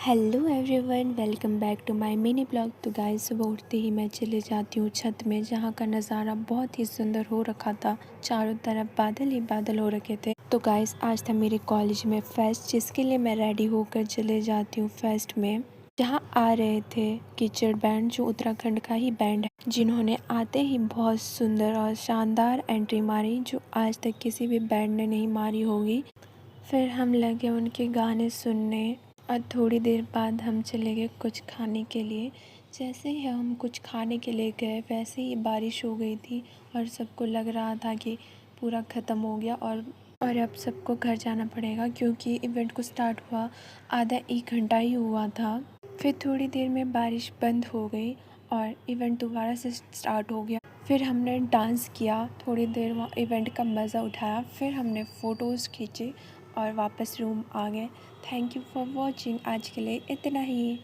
Hello everyone, welcome back to my mini blog. तो guys, सुबह उठते ही मैं चले जाती हूँ छत में, जहाँ का नज़ारा बहुत ही सुंदर हो रखा था। चारों तरफ बादल ही बादल हो रखे थे। तो गाइस, आज था मेरे कॉलेज में फेस्ट, जिसके लिए मैं रेडी होकर चले जाती हूँ फेस्ट में। जहाँ आ रहे थे कीचड़ बैंड, जो उत्तराखंड का ही बैंड है, जिन्होंने आते ही बहुत सुंदर और शानदार एंट्री मारी, जो आज तक किसी भी बैंड ने नहीं मारी होगी। फिर हम लगे उनके गाने सुनने और थोड़ी देर बाद हम चले गए कुछ खाने के लिए। जैसे ही हम कुछ खाने के लिए गए, वैसे ही बारिश हो गई थी और सबको लग रहा था कि पूरा ख़त्म हो गया और अब सबको घर जाना पड़ेगा, क्योंकि इवेंट को स्टार्ट हुआ आधा एक घंटा ही हुआ था। फिर थोड़ी देर में बारिश बंद हो गई और इवेंट दोबारा से स्टार्ट हो गया। फिर हमने डांस किया, थोड़ी देर वहाँ इवेंट का मज़ा उठाया। फिर हमने फ़ोटोज़ खींचे और वापस रूम आ गए। Thank you for watching. आज के लिए इतना ही।